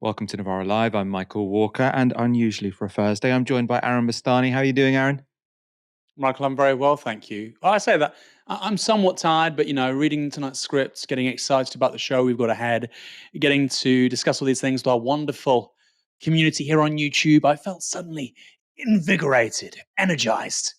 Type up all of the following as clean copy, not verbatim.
Welcome to Novara Live. I'm Michael Walker, and unusually for a Thursday, I'm joined by Aaron Bastani. How are you doing, Aaron? Michael, I'm very well, thank you. I say that I'm somewhat tired, but reading tonight's scripts, getting excited about the show we've got ahead, getting to discuss all these things with our wonderful community here on YouTube, I felt suddenly invigorated, energized.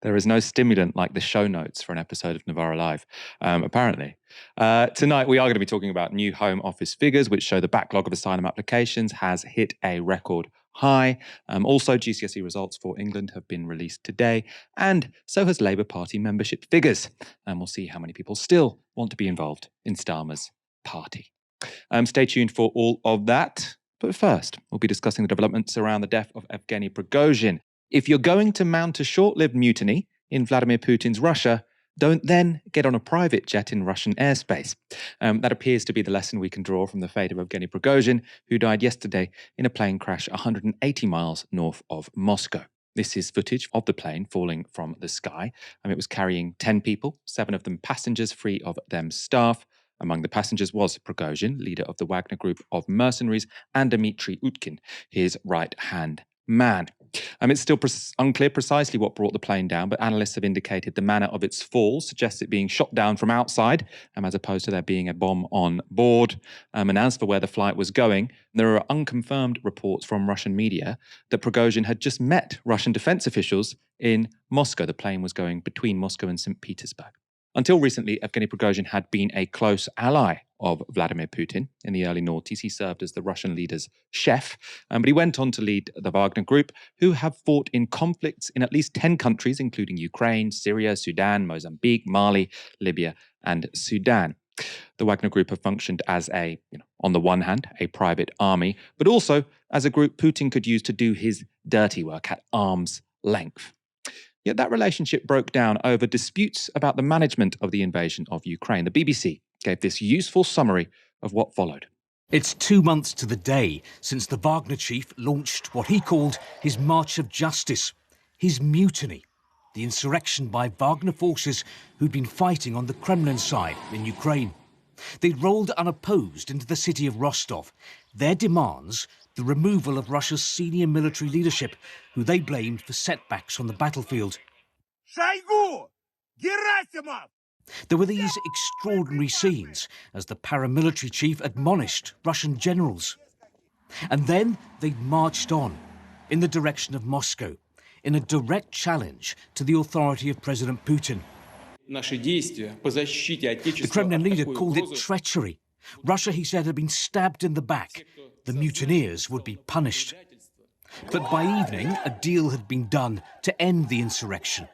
There is no stimulant like the show notes for an episode of Novara Live, apparently. Tonight, we are going to be talking about new Home Office figures, which show the backlog of asylum applications has hit a record high. Also, GCSE results for England have been released today, and so has Labour Party membership figures. And we'll see how many people still want to be involved in Starmer's party. Stay tuned for all of that. But first, we'll be discussing the developments around the death of Evgeny Prigozhin. If you're going to mount a short-lived mutiny in Vladimir Putin's Russia, don't then get on a private jet in Russian airspace. That appears to be the lesson we can draw from the fate of Evgeny Prigozhin, who died yesterday in a plane crash 180 miles north of Moscow. This is footage of the plane falling from the sky. It was carrying 10 people, 7 of them passengers, 3 of them staff. Among the passengers was Prigozhin, leader of the Wagner group of mercenaries, and Dmitry Utkin, his right-hand man. It's still unclear precisely what brought the plane down, but analysts have indicated the manner of its fall suggests it being shot down from outside, as opposed to there being a bomb on board. And as for where the flight was going, there are unconfirmed reports from Russian media that Prigozhin had just met Russian defense officials in Moscow. The plane was going between Moscow and St. Petersburg. Until recently, Evgeny Prigozhin had been a close ally of Vladimir Putin. In the early noughties, he served as the Russian leader's chef, but he went on to lead the Wagner group, who have fought in conflicts in at least 10 countries, including Ukraine, Syria, Sudan, Mozambique, Mali, Libya, and Sudan. The Wagner group have functioned as on the one hand, a private army, but also as a group Putin could use to do his dirty work at arm's length. Yet that relationship broke down over disputes about the management of the invasion of Ukraine. The BBC gave this useful summary of what followed. It's 2 months to the day since the Wagner chief launched what he called his March of Justice, his mutiny, the insurrection by Wagner forces who'd been fighting on the Kremlin side in Ukraine. They'd rolled unopposed into the city of Rostov. Their demands: the removal of Russia's senior military leadership, who they blamed for setbacks on the battlefield. There were these extraordinary scenes as the paramilitary chief admonished Russian generals. And then they marched on in the direction of Moscow, in a direct challenge to the authority of President Putin. The Kremlin leader called it treachery. Russia, he said, had been stabbed in the back. The mutineers would be punished. But by evening, a deal had been done to end the insurrection.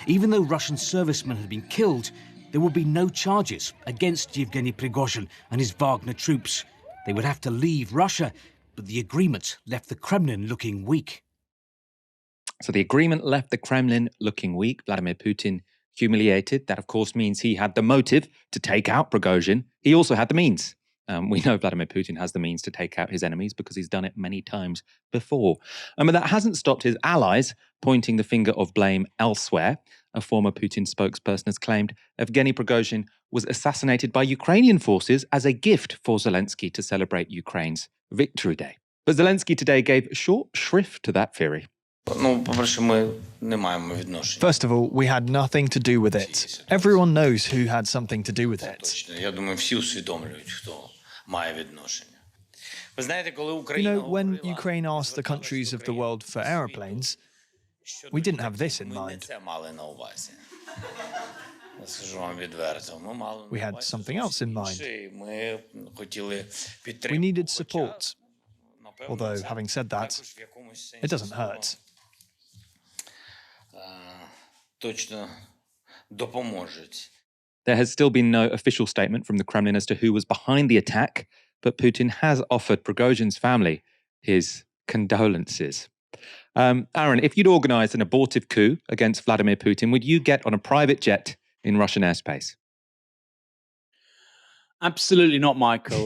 Even though Russian servicemen had been killed, there would be no charges against Evgeny Prigozhin and his Wagner troops. They would have to leave Russia, but the agreement left the Kremlin looking weak. So the agreement left the Kremlin looking weak. Vladimir Putin humiliated. That, of course, means he had the motive to take out Prigozhin. He also had the means. We know Vladimir Putin has the means to take out his enemies because he's done it many times before. But that hasn't stopped his allies pointing the finger of blame elsewhere. A former Putin spokesperson has claimed Evgeny Prigozhin was assassinated by Ukrainian forces as a gift for Zelensky to celebrate Ukraine's Victory Day. But Zelensky today gave short shrift to that theory. First of all, we had nothing to do with it. Everyone knows who had something to do with it. When Ukraine asked the countries of the world for aeroplanes, we didn't have this in mind. We had something else in mind. We needed support. Although, having said that, it doesn't hurt. There has still been no official statement from the Kremlin as to who was behind the attack, but Putin has offered Prigozhin's family his condolences. Aaron, if you'd organised an abortive coup against Vladimir Putin, would you get on a private jet in Russian airspace? Absolutely not, Michael.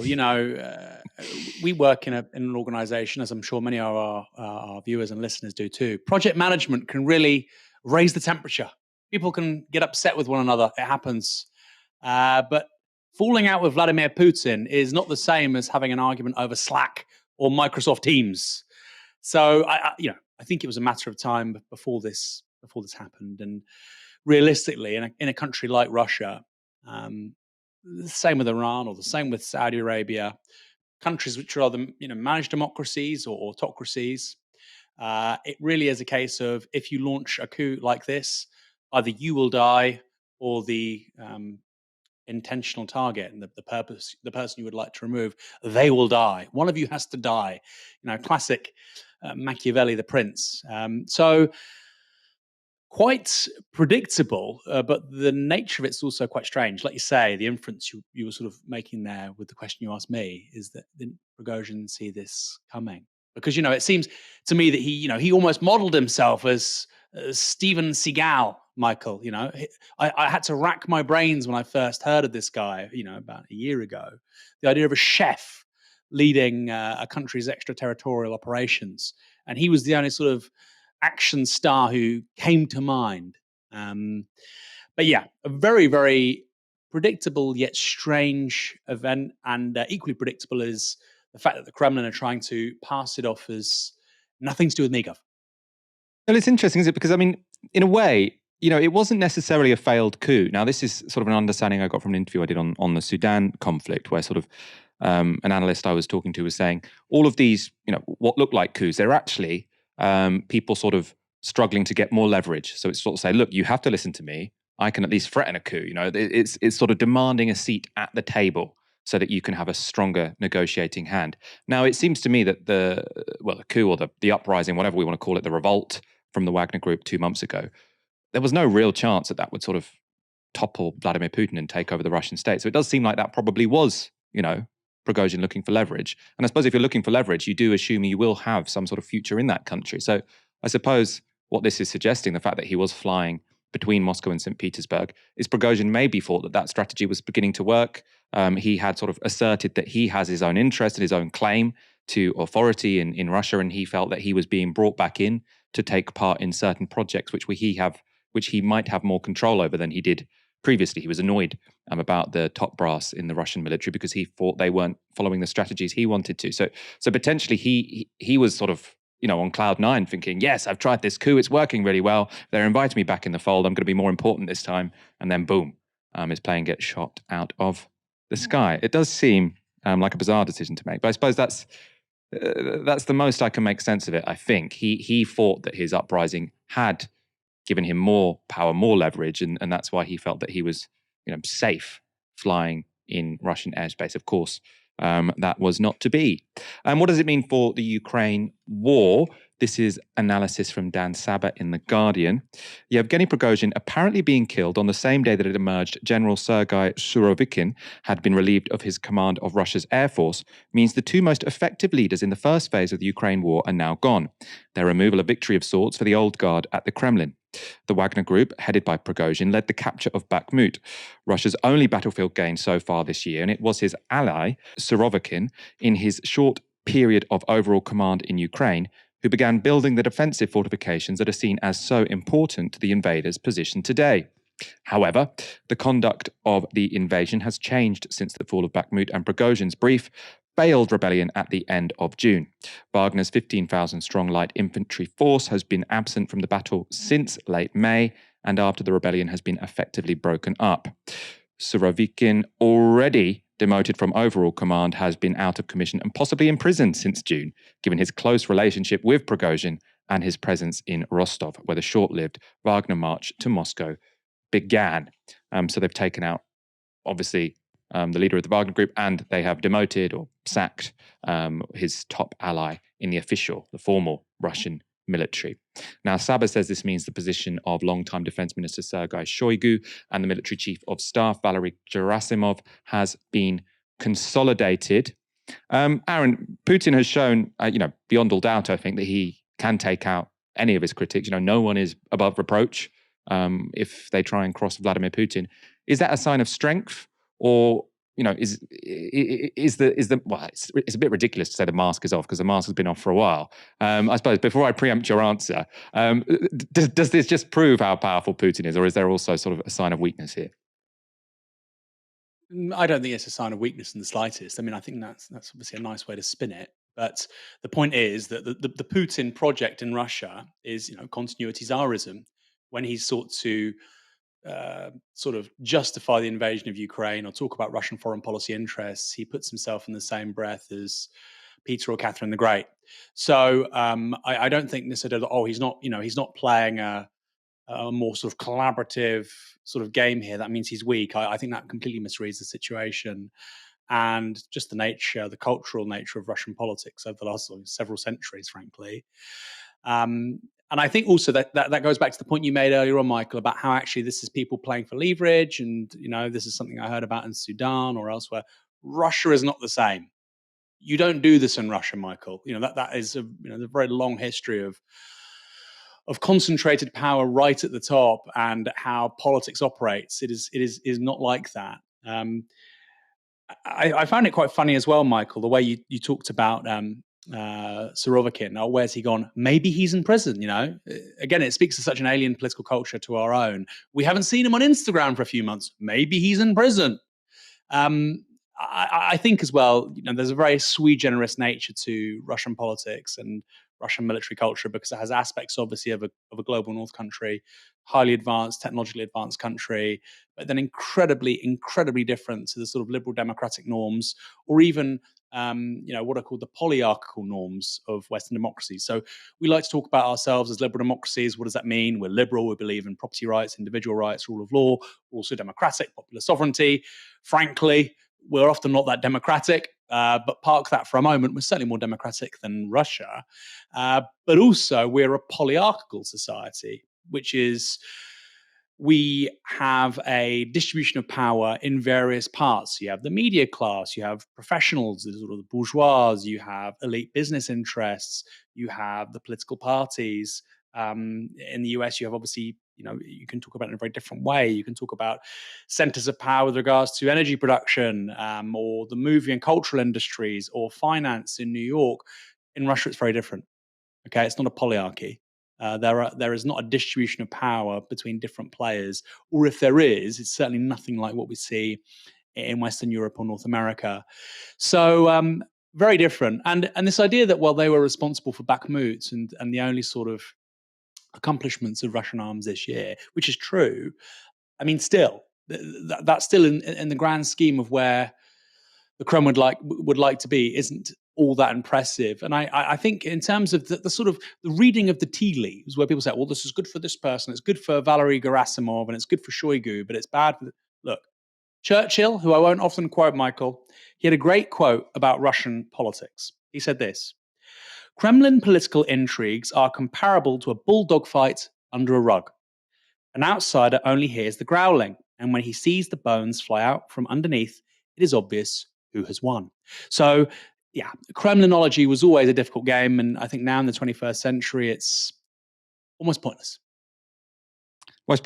We work in an organisation, as I'm sure many of our viewers and listeners do too. Project management can really raise the temperature. People can get upset with one another. It happens. But falling out with Vladimir Putin is not the same as having an argument over Slack or Microsoft Teams. So I think it was a matter of time before this happened. And realistically, in a country like Russia, the same with Iran or the same with Saudi Arabia, countries which are either managed democracies or autocracies, it really is a case of if you launch a coup like this, either you will die or the intentional target and the person you would like to remove, they will die. One of you has to die. Classic Machiavelli, the Prince. So quite predictable, but the nature of it's also quite strange. Like you say, the inference you were sort of making there with the question you asked me is that didn't Prigozhin see this coming? Because it seems to me that he almost modeled himself as Steven Seagal, Michael. I had to rack my brains when I first heard of this guy, about a year ago. The idea of a chef leading a country's extraterritorial operations, and he was the only sort of action star who came to mind. But yeah, a very, very predictable yet strange event, and equally predictable is the fact that the Kremlin are trying to pass it off as nothing to do with me, Gov. Well, it's interesting, isn't it? Because, in a way, it wasn't necessarily a failed coup. Now, this is sort of an understanding I got from an interview I did on the Sudan conflict, where sort of an analyst I was talking to was saying all of these, what look like coups, they're actually people sort of struggling to get more leverage. So it's sort of say, look, you have to listen to me. I can at least threaten a coup. It's sort of demanding a seat at the table so that you can have a stronger negotiating hand. Now, it seems to me that the coup or the uprising, whatever we want to call it, the revolt from the Wagner Group 2 months ago, there was no real chance that would sort of topple Vladimir Putin and take over the Russian state. So it does seem like that probably was, Prigozhin looking for leverage. And I suppose if you're looking for leverage, you do assume you will have some sort of future in that country. So I suppose what this is suggesting, the fact that he was flying between Moscow and St. Petersburg, is Prigozhin maybe thought that strategy was beginning to work. He had sort of asserted that he has his own interest and his own claim to authority in Russia, and he felt that he was being brought back in to take part in certain projects which he might have more control over than he did previously. He was annoyed about the top brass in the Russian military because he thought they weren't following the strategies he wanted to. So potentially he was sort of on cloud nine, thinking, yes, I've tried this coup, it's working really well. They're inviting me back in the fold. I'm going to be more important this time. And then boom, his plane gets shot out of the sky. It does seem like a bizarre decision to make, but I suppose that's the most I can make sense of it. I think he thought that his uprising had given him more power, more leverage, and that's why he felt that he was, safe flying in Russian airspace. Of course, that was not to be. What does it mean for the Ukraine war? This is analysis from Dan Sabat in The Guardian. Evgeny Prigozhin apparently being killed on the same day that it emerged General Sergei Surovikin had been relieved of his command of Russia's Air Force means the two most effective leaders in the first phase of the Ukraine war are now gone. Their removal a victory of sorts for the old guard at the Kremlin. The Wagner Group, headed by Prigozhin, led the capture of Bakhmut, Russia's only battlefield gain so far this year, and it was his ally, Surovikin, in his short period of overall command in Ukraine, who began building the defensive fortifications that are seen as so important to the invaders' position today. However, the conduct of the invasion has changed since the fall of Bakhmut, and Prigozhin's brief, failed rebellion at the end of June. Wagner's 15,000-strong light infantry force has been absent from the battle since late May, and after the rebellion has been effectively broken up. Surovikin, already demoted from overall command, has been out of commission and possibly imprisoned since June, given his close relationship with Prigozhin and his presence in Rostov, where the short-lived Wagner march to Moscow began. So they've taken out, obviously, the leader of the Wagner Group, and they have demoted or sacked his top ally in the formal Russian military. Now, Saba says this means the position of longtime Defense Minister Sergei Shoigu and the military chief of staff Valery Gerasimov has been consolidated. Aaron, Putin has shown, beyond all doubt, I think, that he can take out any of his critics. No one is above reproach if they try and cross Vladimir Putin. Is that a sign of strength? Or, it's a bit ridiculous to say the mask is off because the mask has been off for a while. I suppose before I preempt your answer, does this just prove how powerful Putin is, or is there also sort of a sign of weakness here? I don't think it's a sign of weakness in the slightest. I mean, I think that's obviously a nice way to spin it. But the point is that the Putin project in Russia is, continuity Tsarism. When he sought to sort of justify the invasion of Ukraine or talk about Russian foreign policy interests, he puts himself in the same breath as Peter or Catherine the Great. So I don't think necessarily that, he's not playing a more sort of collaborative sort of game here. That means he's weak. I think that completely misreads the situation and just the cultural nature of Russian politics over the last several centuries, frankly. And I think also that goes back to the point you made earlier on, Michael, about how actually this is people playing for leverage, and this is something I heard about in Sudan or elsewhere. Russia is not the same. You don't do this in Russia, Michael. That is a very long history of concentrated power right at the top, and how politics operates. It is not like that. I found it quite funny as well, Michael, the way you talked about Surovikin. Oh, where's he gone? Maybe he's in prison. Again, it speaks to such an alien political culture to our own. We haven't seen him on Instagram for a few months. Maybe he's in prison. I think as well, there's a very sui generis nature to Russian politics and Russian military culture, because it has aspects, obviously, of a global North country, highly advanced, technologically advanced country, but then incredibly, incredibly different to the sort of liberal democratic norms, or even what are called the polyarchical norms of Western democracies. So we like to talk about ourselves as liberal democracies. What does that mean? We're liberal. We believe in property rights, individual rights, rule of law. We're also democratic, popular sovereignty. Frankly, we're often not that democratic, but park that for a moment. We're certainly more democratic than Russia. But also, we're a polyarchical society, which is we have a distribution of power in various parts. You have the media class, you have professionals, the sort of the bourgeois, you have elite business interests, you have the political parties. In the US, you have obviously, you can talk about it in a very different way. You can talk about centers of power with regards to energy production, or the movie and cultural industries, or finance in New York. In Russia, it's very different. Okay, it's not a polyarchy. There is not a distribution of power between different players, or if there is, it's certainly nothing like what we see in Western Europe or North America. So very different. And this idea that, well, they were responsible for Bakhmut and the only sort of accomplishments of Russian arms this year, which is true. I mean, still, that's still in the grand scheme of where the Kremlin would like to be, isn't all that impressive. And I think in terms of the sort of the reading of the tea leaves, where people say, well, this is good for this person, it's good for Valery Gerasimov, and it's good for Shoigu, but it's bad for look, Churchill, who I won't often quote, Michael, he had a great quote about Russian politics. He said this: Kremlin political intrigues are comparable to a bulldog fight under a rug. An outsider only hears the growling, and when he sees the bones fly out from underneath, it is obvious who has won. So, yeah, Kremlinology was always a difficult game, and I think now in the 21st century, it's almost pointless. Well,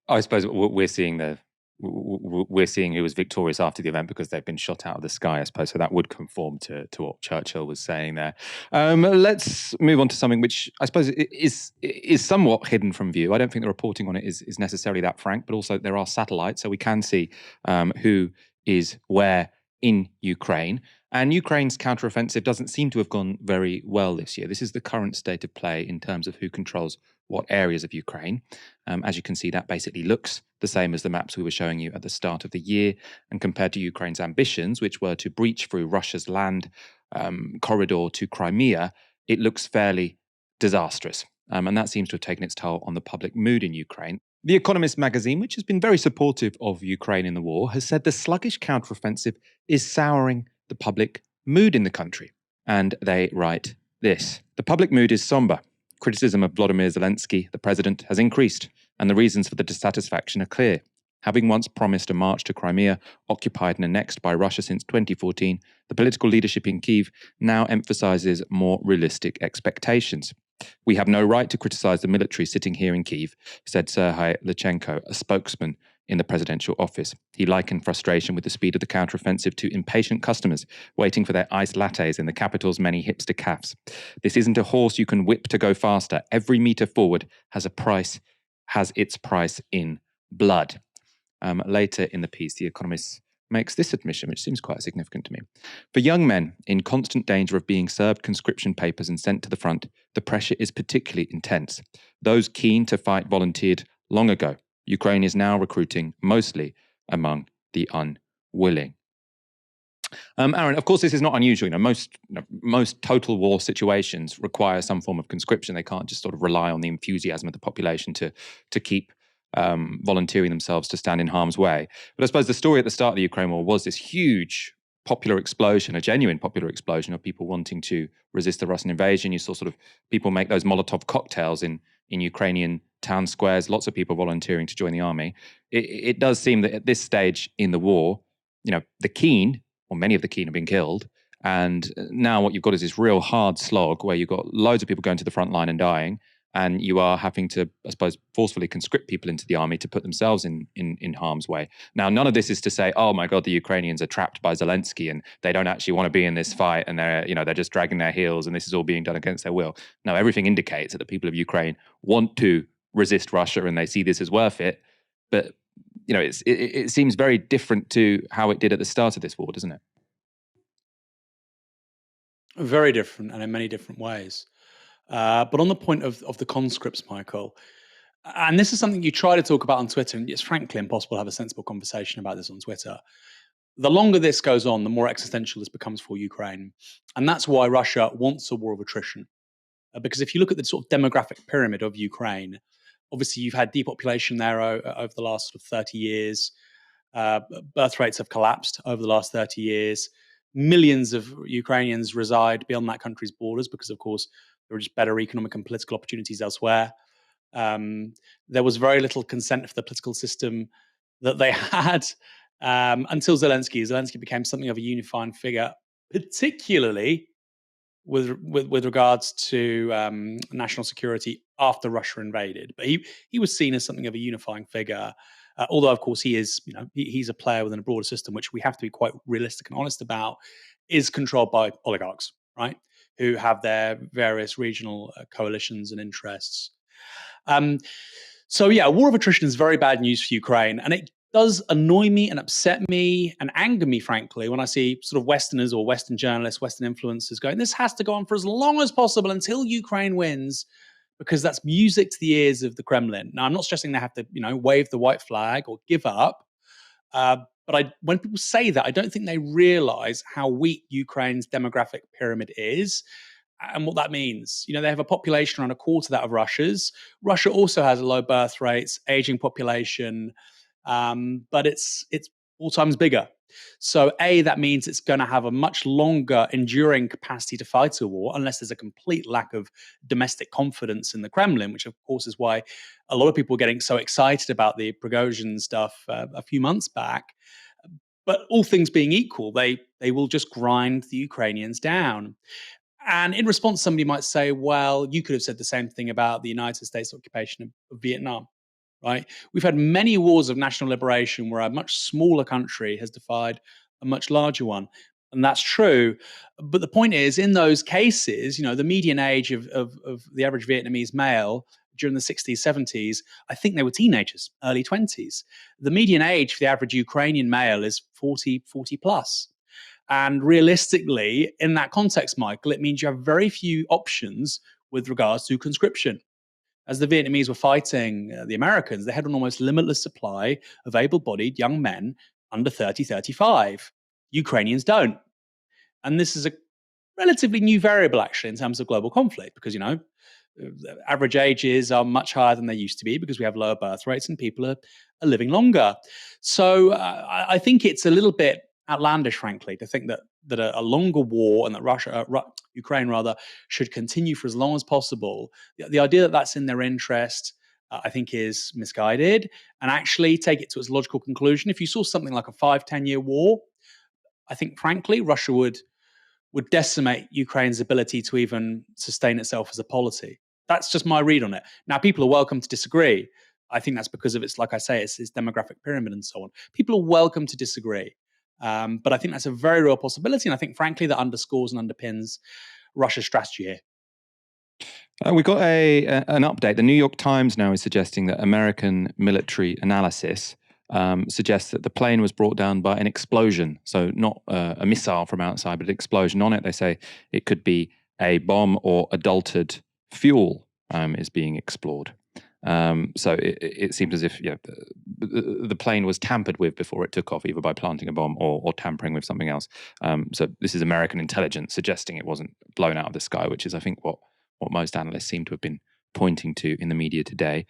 I suppose we're seeing we're seeing who was victorious after the event because they've been shot out of the sky, I suppose. So that would conform to what Churchill was saying there. Let's move on to something which I suppose is somewhat hidden from view. I don't think the reporting on it is necessarily that frank, but also there are satellites, so we can see who is where in Ukraine. And Ukraine's counteroffensive doesn't seem to have gone very well this year. This is the current state of play in terms of who controls what areas of Ukraine. As you can see, that basically looks the same as the maps we were showing you at the start of the year. And compared to Ukraine's ambitions, which were to breach through Russia's land corridor to Crimea, it looks fairly disastrous. And that seems to have taken its toll on the public mood in Ukraine. The Economist magazine, which has been very supportive of Ukraine in the war, has said the sluggish counteroffensive is souring the public mood in the country. And they write this: the public mood is somber. Criticism of Volodymyr Zelensky, the president, has increased, and the reasons for the dissatisfaction are clear. Having once promised a march to Crimea, occupied and annexed by Russia since 2014, the political leadership in Kyiv now emphasizes more realistic expectations. We have no right to criticize the military sitting here in Kyiv, said Serhiy Lychenko, a spokesman in the presidential office. He likened frustration with the speed of the counteroffensive to impatient customers waiting for their iced lattes in the capital's many hipster cafes. This isn't a horse you can whip to go faster. Every meter forward has its price in blood. Later in the piece, The Economist makes this admission, which seems quite significant to me. For young men in constant danger of being served conscription papers and sent to the front, the pressure is particularly intense. Those keen to fight volunteered long ago. Ukraine is now recruiting mostly among the unwilling. Aaron, of course, this is not unusual. Most total war situations require some form of conscription. They can't just sort of rely on the enthusiasm of the population to keep volunteering themselves to stand in harm's way. But I suppose the story at the start of the Ukraine war was this huge popular explosion, a genuine popular explosion of people wanting to resist the Russian invasion. You saw sort of people make those Molotov cocktails in Ukrainian town squares, lots of people volunteering to join the army. It does seem that at this stage in the war, the keen, or many of the keen, have been killed. And now what you've got is this real hard slog where you've got loads of people going to the front line and dying, and you are having to, I suppose, forcefully conscript people into the army to put themselves in harm's way. Now, none of this is to say, oh my God, the Ukrainians are trapped by Zelensky and they don't actually want to be in this fight, and they're just dragging their heels and this is all being done against their will. No, everything indicates that the people of Ukraine want to resist Russia and they see this as worth it. But it seems very different to how it did at the start of this war, doesn't it? Very different, and in many different ways. But on the point of the conscripts, Michael, and this is something you try to talk about on Twitter, and it's frankly impossible to have a sensible conversation about this on Twitter. The longer this goes on, the more existential this becomes for Ukraine. And that's why Russia wants a war of attrition. Because if you look at the sort of demographic pyramid of Ukraine, obviously you've had depopulation there over the last sort of 30 years. Birth rates have collapsed over the last 30 years. Millions of Ukrainians reside beyond that country's borders because, of course, there are just better economic and political opportunities elsewhere. There was very little consent for the political system that they had until Zelensky. Zelensky became something of a unifying figure, particularly with regards to national security after Russia invaded. But he was seen as something of a unifying figure. Although, of course, he is, he's a player within a broader system, which we have to be quite realistic and honest about, is controlled by oligarchs, right? Who have their various regional coalitions and interests. So, war of attrition is very bad news for Ukraine. And it does annoy me and upset me and anger me, frankly, when I see sort of Westerners or Western journalists, Western influencers going, this has to go on for as long as possible until Ukraine wins, because that's music to the ears of the Kremlin. Now, I'm not suggesting they have to, wave the white flag or give up. But when people say that, I don't think they realize how weak Ukraine's demographic pyramid is and what that means. They have a population around a quarter that of Russia's. Russia also has low birth rates, aging population, but it's 4 times bigger. So that means it's going to have a much longer enduring capacity to fight a war, unless there's a complete lack of domestic confidence in the Kremlin, which of course is why a lot of people were getting so excited about the Prigozhin stuff a few months back. But all things being equal, they will just grind the Ukrainians down. And in response, somebody might say, well, you could have said the same thing about the United States occupation of Vietnam. Right? We've had many wars of national liberation where a much smaller country has defied a much larger one. And that's true. But the point is, in those cases, the median age of the average Vietnamese male during the 60s, 70s, I think they were teenagers, early 20s. The median age for the average Ukrainian male is 40 plus. And realistically, in that context, Michael, it means you have very few options with regards to conscription. As the Vietnamese were fighting the Americans, they had an almost limitless supply of able-bodied young men under 30, 35. Ukrainians don't. And this is a relatively new variable, actually, in terms of global conflict, because, average ages are much higher than they used to be because we have lower birth rates and people are living longer. So I think it's a little bit outlandish, frankly, to think that a longer war and that Ukraine rather, should continue for as long as possible. The idea that that's in their interest, I think, is misguided. And actually take it to its logical conclusion. If you saw something like a 5-10 year war, I think, frankly, Russia would decimate Ukraine's ability to even sustain itself as a polity. That's just my read on it. Now, people are welcome to disagree. I think that's because of its demographic pyramid and so on. People are welcome to disagree. But I think that's a very real possibility. And I think, frankly, that underscores and underpins Russia's strategy here. We got an update. The New York Times now is suggesting that American military analysis suggests that the plane was brought down by an explosion. So not a missile from outside, but an explosion on it. They say it could be a bomb or adulterated fuel is being explored. So it seems as if the plane was tampered with before it took off, either by planting a bomb or tampering with something else. So this is American intelligence suggesting it wasn't blown out of the sky, which is, I think, what most analysts seem to have been pointing to in the media today.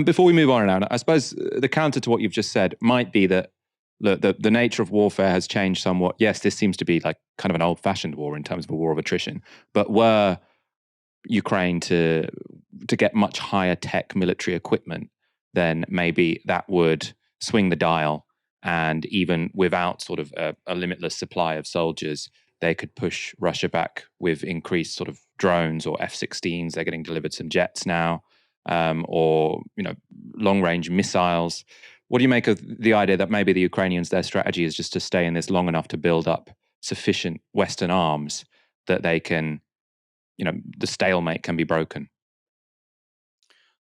Before we move on now, I suppose the counter to what you've just said might be that the nature of warfare has changed somewhat. Yes, this seems to be like kind of an old-fashioned war in terms of a war of attrition, but were Ukraine to get much higher tech military equipment, then maybe that would swing the dial, and even without sort of a limitless supply of soldiers, they could push Russia back with increased sort of drones or F-16s. They're getting delivered some jets now, or long-range missiles. What do you make of the idea that maybe the Ukrainians, their strategy is just to stay in this long enough to build up sufficient Western arms that they can, the stalemate can be broken?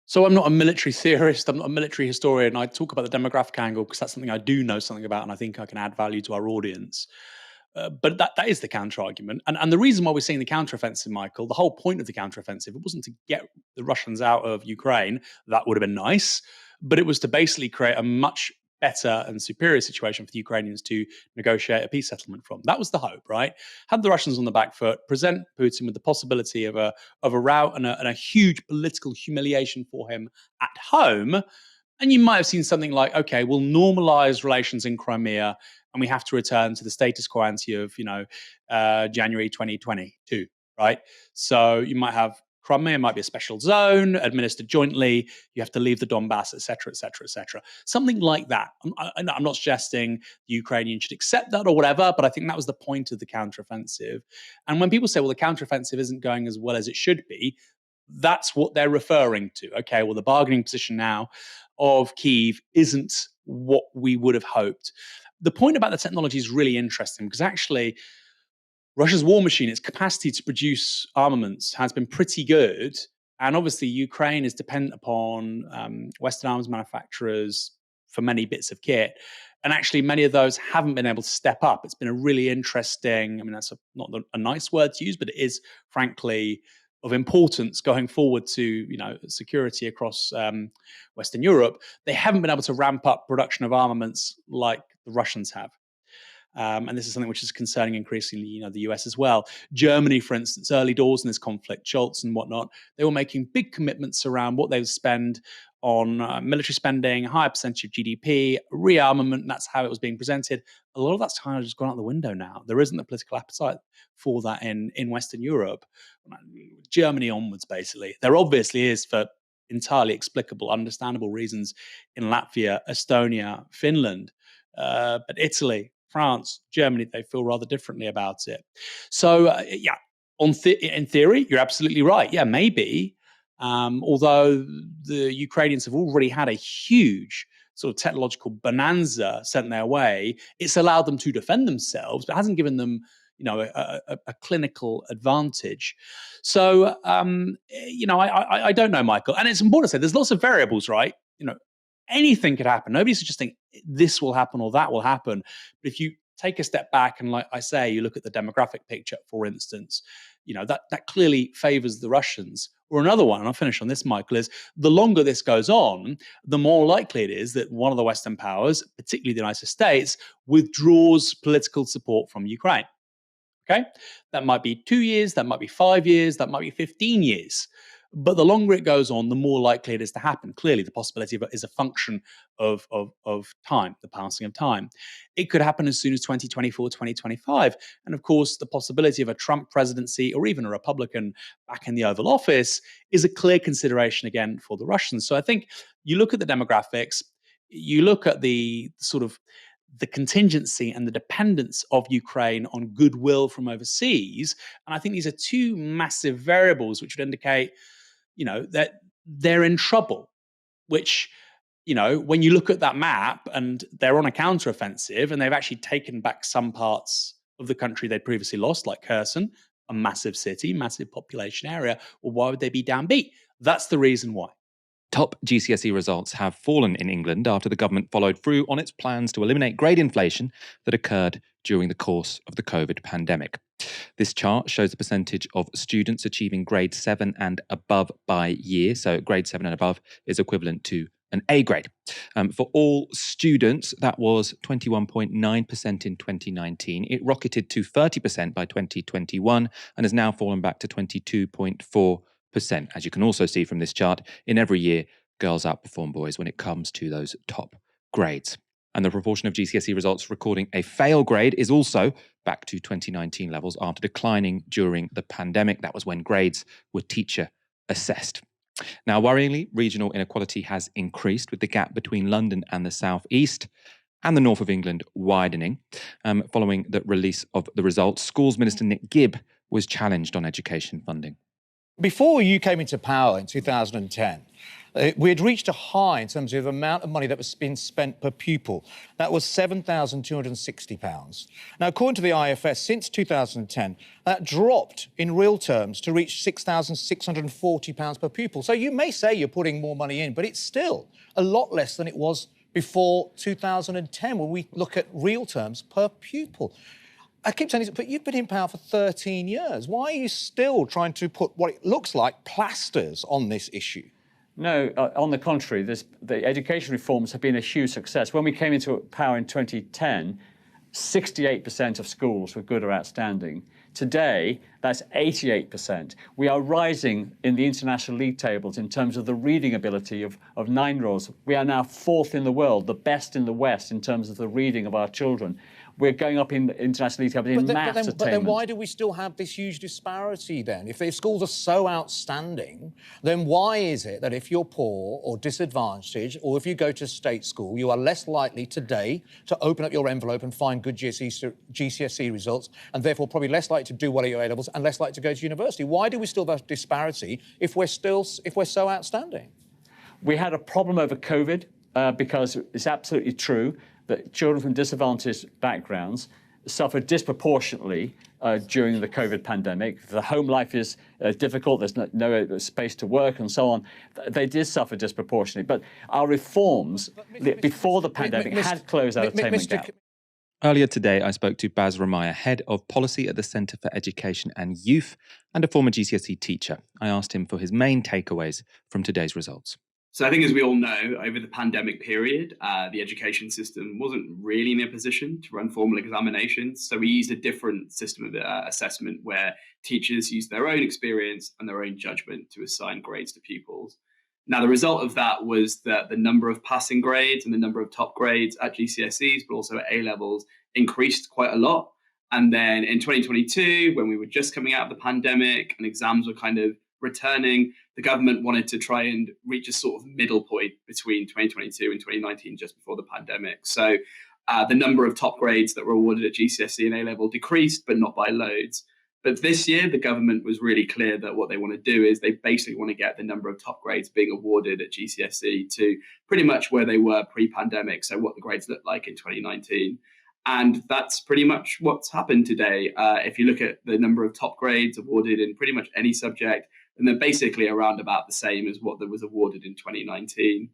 So I'm not a military theorist. I'm not a military historian. I talk about the demographic angle because that's something I do know something about, and I think I can add value to our audience. But that is the counter argument. And the reason why we're seeing the counteroffensive, Michael, the whole point of the counteroffensive, it wasn't to get the Russians out of Ukraine. That would have been nice. But it was to basically create a much better and superior situation for the Ukrainians to negotiate a peace settlement from. That was the hope, right? Have the Russians on the back foot, present Putin with the possibility of a rout and a huge political humiliation for him at home. And you might have seen something like, okay, we'll normalize relations in Crimea, and we have to return to the status quo ante of, January 2022, right? So you might have Crimea might be a special zone administered jointly. You have to leave the Donbass, et cetera, et cetera, et cetera. Something like that. I'm not suggesting the Ukrainians should accept that or whatever, but I think that was the point of the counteroffensive. And when people say, well, the counteroffensive isn't going as well as it should be, that's what they're referring to. Okay, well, the bargaining position now of Kyiv isn't what we would have hoped. The point about the technology is really interesting because actually Russia's war machine, its capacity to produce armaments has been pretty good. And obviously Ukraine is dependent upon Western arms manufacturers for many bits of kit. And actually many of those haven't been able to step up. It's been a really interesting, that's not a nice word to use, but it is frankly of importance going forward to security across Western Europe. They haven't been able to ramp up production of armaments like the Russians have. And this is something which is concerning increasingly, the US as well. Germany, for instance, early doors in this conflict, Scholz and whatnot, they were making big commitments around what they would spend on military spending, a higher percentage of GDP, rearmament, and that's how it was being presented. A lot of that's kind of just gone out the window now. There isn't the political appetite for that in Western Europe. Germany onwards, basically. There obviously is, for entirely explicable, understandable reasons, in Latvia, Estonia, Finland, but Italy, France, Germany, they feel rather differently about it. So, in theory, you're absolutely right. Yeah, maybe. Although the Ukrainians have already had a huge sort of technological bonanza sent their way, it's allowed them to defend themselves, but hasn't given them, a clinical advantage. So, I don't know, Michael. And it's important to say there's lots of variables, right? Anything could happen. Nobody's suggesting this will happen or that will happen. But if you take a step back and, like I say, you look at the demographic picture, for instance, that clearly favors the Russians. Or another one, and I'll finish on this, Michael, is the longer this goes on, the more likely it is that one of the Western powers, particularly the United States, withdraws political support from Ukraine. Okay? That might be 2 years, that might be 5 years, that might be 15 years. But the longer it goes on, the more likely it is to happen. Clearly, the possibility of it is a function of time, the passing of time. It could happen as soon as 2024, 2025. And of course, the possibility of a Trump presidency or even a Republican back in the Oval Office is a clear consideration again for the Russians. So I think you look at the demographics, you look at the sort of the contingency and the dependence of Ukraine on goodwill from overseas. And I think these are two massive variables which would indicate that they're in trouble, which, when you look at that map and they're on a counteroffensive and they've actually taken back some parts of the country they'd previously lost, like Kherson, a massive city, massive population area, well, why would they be downbeat? That's the reason why. Top GCSE results have fallen in England after the government followed through on its plans to eliminate grade inflation that occurred during the course of the COVID pandemic. This chart shows the percentage of students achieving grade 7 and above by year. So grade 7 and above is equivalent to an A grade. For all students, that was 21.9% in 2019. It rocketed to 30% by 2021 and has now fallen back to 22.4%. As you can also see from this chart, in every year, girls outperform boys when it comes to those top grades. And the proportion of GCSE results recording a fail grade is also back to 2019 levels after declining during the pandemic. That was when grades were teacher assessed. Now, worryingly, regional inequality has increased, with the gap between London and the South East and the north of England widening. Following the release of the results, Schools Minister Nick Gibb was challenged on education funding. Before you came into power in 2010, we had reached a high in terms of the amount of money that was being spent per pupil. That was £7,260. Now, according to the IFS, since 2010, that dropped in real terms to reach £6,640 per pupil. So you may say you're putting more money in, but it's still a lot less than it was before 2010 when we look at real terms per pupil. I keep saying this, but you've been in power for 13 years. Why are you still trying to put what it looks like plasters on this issue? No, on the contrary, the education reforms have been a huge success. When we came into power in 2010, 68% of schools were good or outstanding. Today, that's 88%. We are rising in the international league tables in terms of the reading ability of 9-year-olds. We are now 4th in the world, the best in the West in terms of the reading of our children. We're going up in the international league tables in maths attainment. But then why do we still have this huge disparity then? If schools are so outstanding, then why is it that if you're poor or disadvantaged, or if you go to state school, you are less likely today to open up your envelope and find good GCSE results, and therefore probably less likely to do well at your A-levels and less likely to go to university? Why do we still have disparity if we're so outstanding? We had a problem over COVID because it's absolutely true that children from disadvantaged backgrounds suffer disproportionately during the COVID pandemic. The home life is difficult, there's no space to work and so on. They did suffer disproportionately. But our reforms before the pandemic had closed that attainment gap. Earlier today, I spoke to Baz Ramaya, Head of Policy at the Centre for Education and Youth and a former GCSE teacher. I asked him for his main takeaways from today's results. So I think, as we all know, over the pandemic period, the education system wasn't really in a position to run formal examinations. So we used a different system of assessment where teachers used their own experience and their own judgment to assign grades to pupils. Now, the result of that was that the number of passing grades and the number of top grades at GCSEs, but also at A-levels, increased quite a lot. And then in 2022, when we were just coming out of the pandemic and exams were kind of returning, the government wanted to try and reach a sort of middle point between 2022 and 2019, just before the pandemic. So the number of top grades that were awarded at GCSE and A-level decreased, but not by loads. But this year, the government was really clear that what they want to do is they basically want to get the number of top grades being awarded at GCSE to pretty much where they were pre-pandemic, so what the grades looked like in 2019. And that's pretty much what's happened today. If you look at the number of top grades awarded in pretty much any subject, and they're basically around about the same as what was awarded in 2019.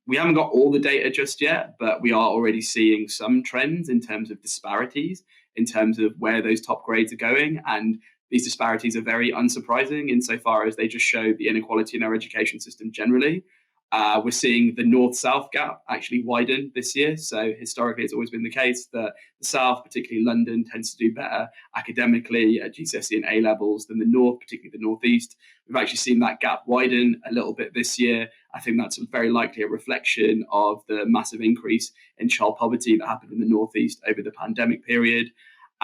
We haven't got all the data just yet, but we are already seeing some trends in terms of disparities, in terms of where those top grades are going. And these disparities are very unsurprising insofar as they just show the inequality in our education system generally. We're seeing the north-south gap actually widen this year. So historically, it's always been the case that the south, particularly London, tends to do better academically at GCSE and A-levels than the north, particularly the northeast. We've actually seen that gap widen a little bit this year. I think that's very likely a reflection of the massive increase in child poverty that happened in the northeast over the pandemic period.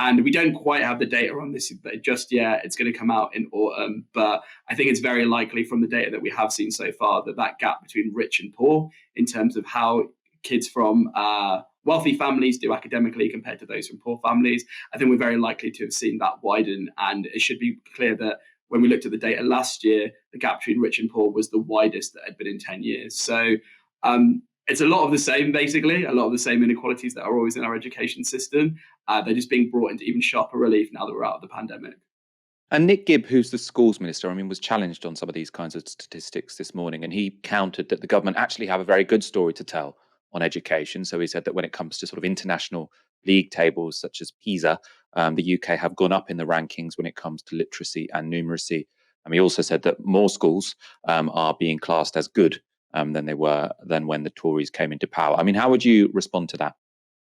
And we don't quite have the data on this just yet. It's going to come out in autumn. But I think it's very likely from the data that we have seen so far that that gap between rich and poor in terms of how kids from wealthy families do academically compared to those from poor families, I think we're very likely to have seen that widen. And it should be clear that when we looked at the data last year, the gap between rich and poor was the widest that had been in 10 years. So it's a lot of the same, basically, a lot of the same inequalities that are always in our education system. They're just being brought into even sharper relief now that we're out of the pandemic. And Nick Gibb, who's the schools minister, I mean, was challenged on some of these kinds of statistics this morning, and he countered that the government actually have a very good story to tell on education. So he said that when it comes to sort of international league tables such as PISA, the UK have gone up in the rankings when it comes to literacy and numeracy. He also said that more schools are being classed as good than they were than when the Tories came into power. I mean, how would you respond to that?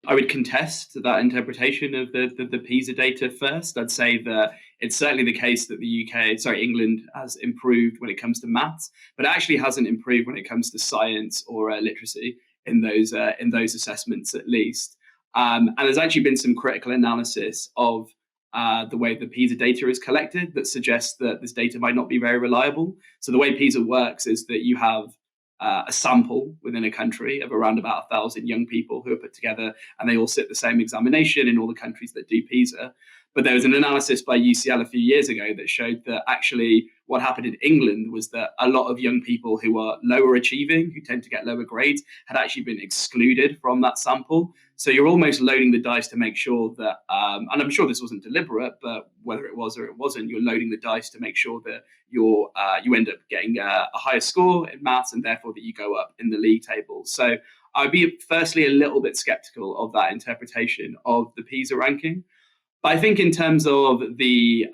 I would contest that interpretation of the PISA data first. I'd say that it's certainly the case that England has improved when it comes to maths, but it actually hasn't improved when it comes to science or literacy in those assessments at least. And there's actually been some critical analysis of the way the PISA data is collected that suggests that this data might not be very reliable. So the way PISA works is that you have a sample within a country of around about 1,000 young people who are put together, and they all sit the same examination in all the countries that do PISA. But there was an analysis by UCL a few years ago that showed that actually what happened in England was that a lot of young people who are lower achieving, who tend to get lower grades, had actually been excluded from that sample. So you're almost loading the dice to make sure that, and I'm sure this wasn't deliberate, but whether it was or it wasn't, you're loading the dice to make sure that you end up getting a higher score in maths, and therefore that you go up in the league table. So I'd be firstly a little bit skeptical of that interpretation of the PISA ranking. But I think in terms of the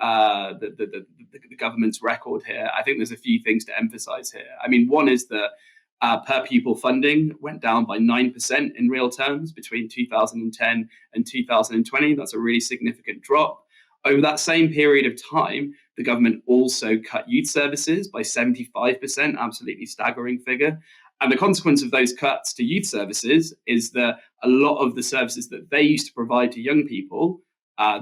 government's record here, I think there's a few things to emphasize here. I mean, one is that per pupil funding went down by 9% in real terms between 2010 and 2020. That's a really significant drop. Over that same period of time, the government also cut youth services by 75%, absolutely staggering figure. And the consequence of those cuts to youth services is that a lot of the services that they used to provide to young people,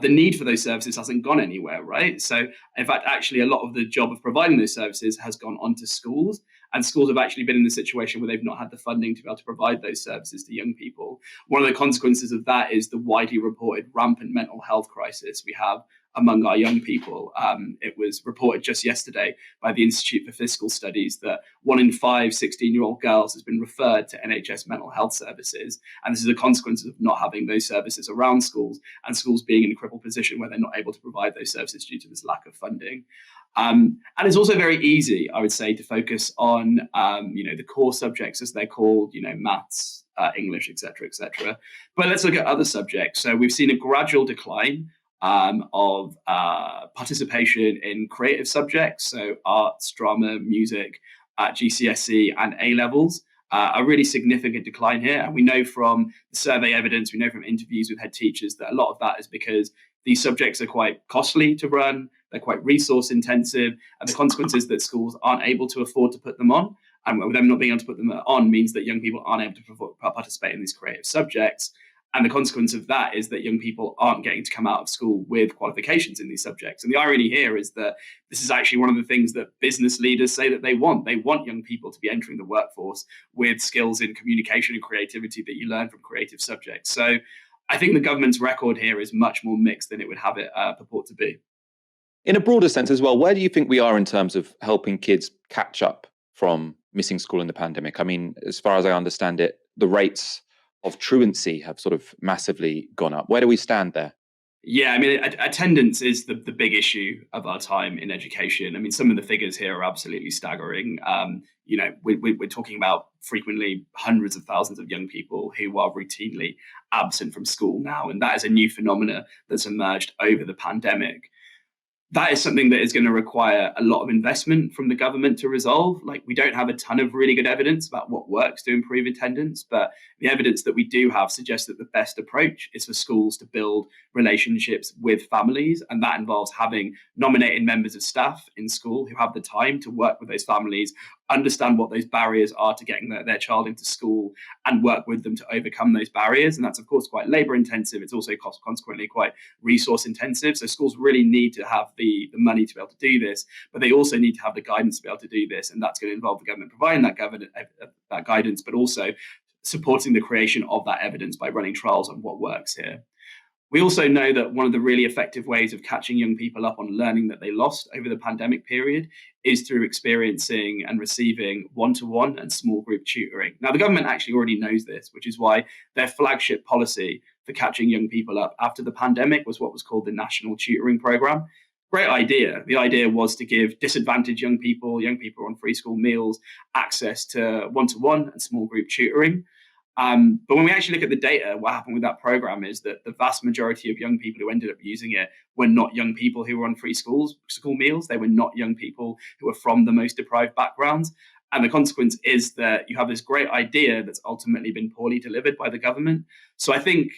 the need for those services hasn't gone anywhere, right? So, in fact, actually, a lot of the job of providing those services has gone onto schools, and schools have actually been in the situation where they've not had the funding to be able to provide those services to young people. One of the consequences of that is the widely reported rampant mental health crisis we have among our young people. It was reported just yesterday by the Institute for Fiscal Studies that 1 in 5 16-year-old girls has been referred to NHS mental health services. And this is a consequence of not having those services around schools, and schools being in a crippled position where they're not able to provide those services due to this lack of funding. And it's also very easy, I would say, to focus on, the core subjects, as they're called, maths, English, et cetera. But let's look at other subjects. So we've seen a gradual decline of participation in creative subjects, so arts, drama, music, GCSE and A levels. A really significant decline here. And we know from the survey evidence, we know from interviews with head teachers that a lot of that is because these subjects are quite costly to run, they're quite resource intensive, and the consequence is that schools aren't able to afford to put them on. And with them not being able to put them on means that young people aren't able to participate in these creative subjects. And the consequence of that is that young people aren't getting to come out of school with qualifications in these subjects. And the irony here is that this is actually one of the things that business leaders say that they want. They want young people to be entering the workforce with skills in communication and creativity that you learn from creative subjects. So I think the government's record here is much more mixed than it would have it purport to be. In a broader sense as well, where do you think we are in terms of helping kids catch up from missing school in the pandemic? I mean, as far as I understand it, the rates of truancy have sort of massively gone up. Where do we stand there? Yeah, I mean, attendance is the big issue of our time in education. I mean, some of the figures here are absolutely staggering. We're talking about frequently hundreds of thousands of young people who are routinely absent from school now. And that is a new phenomena that's emerged over the pandemic. That is something that is going to require a lot of investment from the government to resolve. Like, we don't have a ton of really good evidence about what works to improve attendance, but the evidence that we do have suggests that the best approach is for schools to build relationships with families. And that involves having nominated members of staff in school who have the time to work with those families, understand what those barriers are to getting their child into school, and work with them to overcome those barriers. And that's, of course, quite labor intensive. It's also consequently quite resource intensive. So schools really need to have the money to be able to do this, but they also need to have the guidance to be able to do this. And that's going to involve the government providing that guidance, but also supporting the creation of that evidence by running trials on what works here. We also know that one of the really effective ways of catching young people up on learning that they lost over the pandemic period is through experiencing and receiving one-to-one and small group tutoring. Now, the government actually already knows this, which is why their flagship policy for catching young people up after the pandemic was what was called the National Tutoring Programme. great idea. The idea was to give disadvantaged young people on free school meals, access to one-to-one and small group tutoring. But when we actually look at the data, what happened with that program is that the vast majority of young people who ended up using it were not young people who were on free school meals. They were not young people who were from the most deprived backgrounds. And the consequence is that you have this great idea that's ultimately been poorly delivered by the government. So I think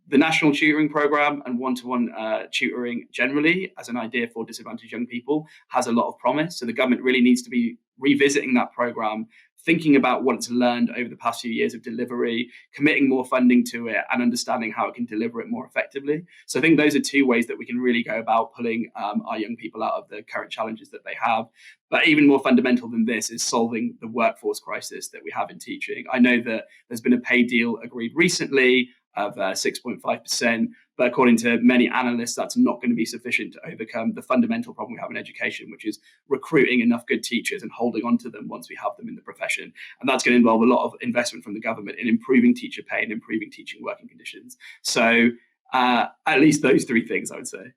the national tutoring program and one-to-one tutoring generally as an idea for disadvantaged young people has a lot of promise. So the government really needs to be revisiting that program, thinking about what it's learned over the past few years of delivery, committing more funding to it, and understanding how it can deliver it more effectively. So I think those are two ways that we can really go about pulling our young people out of the current challenges that they have. But even more fundamental than this is solving the workforce crisis that we have in teaching. I know that there's been a pay deal agreed recently of 6.5%. But according to many analysts, that's not going to be sufficient to overcome the fundamental problem we have in education, which is recruiting enough good teachers and holding on to them once we have them in the profession. And that's going to involve a lot of investment from the government in improving teacher pay and improving teaching working conditions. So at least those three things, I would say.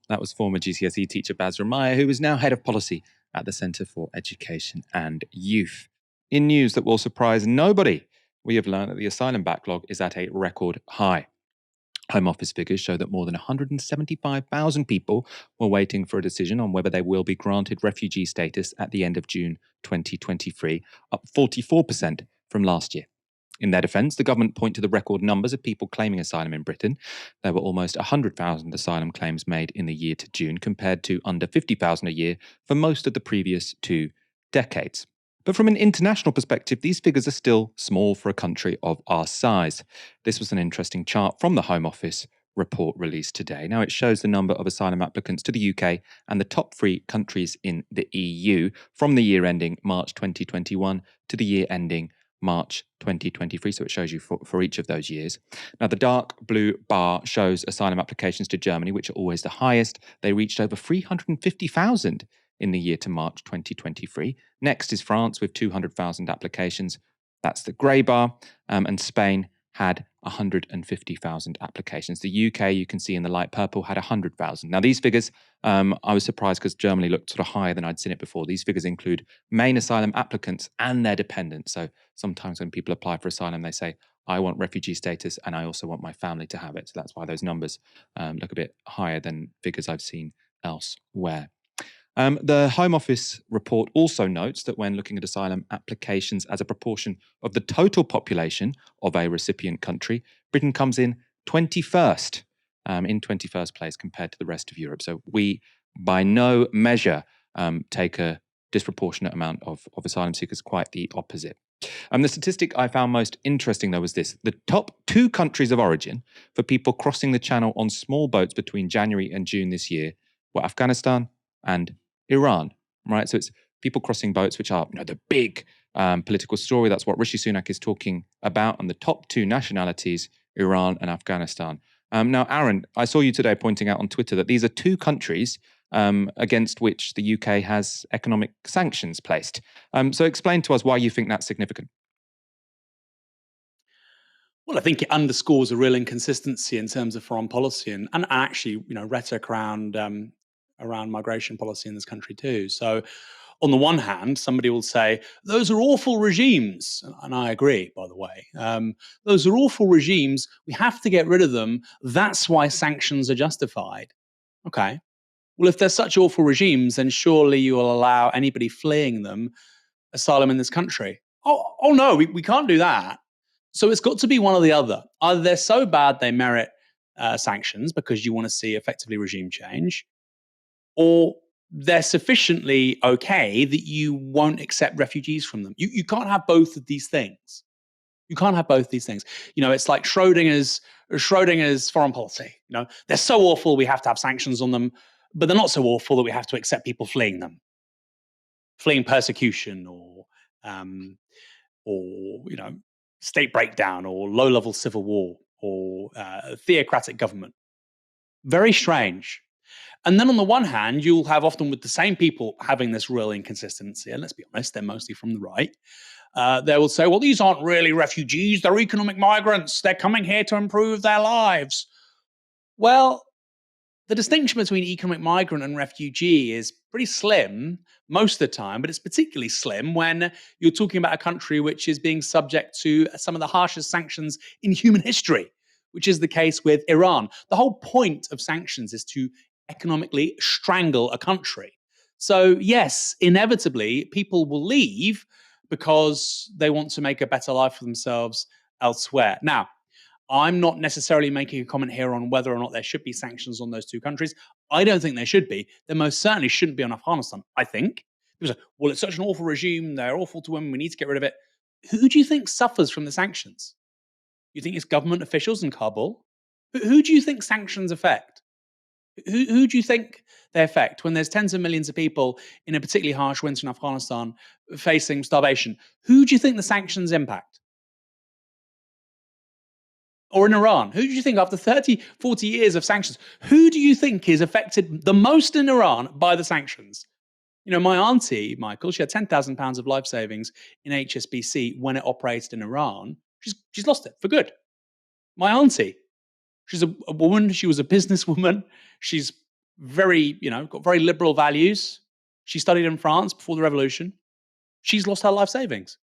That was former GCSE teacher Basra Meyer, who is now head of policy at the Centre for Education and Youth. In news that will surprise nobody, we have learned that the asylum backlog is at a record high. Home Office figures show that more than 175,000 people were waiting for a decision on whether they will be granted refugee status at the end of June 2023, up 44% from last year. In their defence, the government point to the record numbers of people claiming asylum in Britain. There were almost 100,000 asylum claims made in the year to June, compared to under 50,000 a year for most of the previous 2 decades. But from an international perspective, these figures are still small for a country of our size. This was an interesting chart from the Home Office report released today. Now, it shows the number of asylum applicants to the UK and the top 3 countries in the EU from the year ending March 2021 to the year ending March 2023. So it shows you for each of those years. Now, the dark blue bar shows asylum applications to Germany, which are always the highest. They reached over 350,000 in the year to March 2023. Next is France with 200,000 applications. That's the grey bar. And Spain had 150,000 applications. The UK, you can see in the light purple, had 100,000. Now, these figures, I was surprised because Germany looked sort of higher than I'd seen it before. These figures include main asylum applicants and their dependents. So sometimes when people apply for asylum, they say, I want refugee status and I also want my family to have it. So that's why those numbers look a bit higher than figures I've seen elsewhere. The Home Office report also notes that when looking at asylum applications as a proportion of the total population of a recipient country, Britain comes in 21st, in 21st place compared to the rest of Europe. So we, by no measure, take a disproportionate amount of asylum seekers, quite the opposite. The statistic I found most interesting, though, was this. The top 2 countries of origin for people crossing the Channel on small boats between January and June this year were Afghanistan and Iran, right? So it's people crossing boats, which are, the big political story. That's what Rishi Sunak is talking about. And the top 2 nationalities, Iran and Afghanistan. Now, Aaron, I saw you today pointing out on Twitter that these are 2 countries against which the UK has economic sanctions placed. So explain to us why you think that's significant. Well, I think it underscores a real inconsistency in terms of foreign policy and actually, rhetoric around migration policy in this country too. So on the one hand, somebody will say, those are awful regimes. And I agree, by the way. Those are awful regimes. We have to get rid of them. That's why sanctions are justified. Okay. Well, if they're such awful regimes, then surely you will allow anybody fleeing them asylum in this country. Oh no, we can't do that. So it's got to be one or the other. Either they're so bad they merit sanctions because you want to see effectively regime change, or they're sufficiently okay that you won't accept refugees from them. You can't have both of these things. You can't have both these things. It's like Schrodinger's foreign policy. They're so awful we have to have sanctions on them, but they're not so awful that we have to accept people fleeing them, fleeing persecution or state breakdown or low-level civil war or theocratic government. Very strange. And then on the one hand, you'll have often with the same people having this real inconsistency, and let's be honest, they're mostly from the right. They will say, well, these aren't really refugees, they're economic migrants, they're coming here to improve their lives. Well, the distinction between economic migrant and refugee is pretty slim most of the time, but it's particularly slim when you're talking about a country which is being subject to some of the harshest sanctions in human history, which is the case with Iran. The whole point of sanctions is to economically strangle a country. So, yes, inevitably, people will leave because they want to make a better life for themselves elsewhere. Now, I'm not necessarily making a comment here on whether or not there should be sanctions on those two countries. I don't think there should be. There most certainly shouldn't be on Afghanistan, I think. People say, well, it's such an awful regime. They're awful to women. We need to get rid of it. Who do you think suffers from the sanctions? You think it's government officials in Kabul? Who do you think sanctions affect? Who do you think they affect when there's tens of millions of people in a particularly harsh winter in Afghanistan facing starvation? Who do you think the sanctions impact? Or in Iran, who do you think after 30, 40 years of sanctions, who do you think is affected the most in Iran by the sanctions? You know, my auntie, Michael, she had £10,000 of life savings in HSBC when it operated in Iran. She's lost it for good. My auntie, she's a woman, she was a businesswoman. She's very, got very liberal values. She studied in France before the revolution. She's lost her life savings.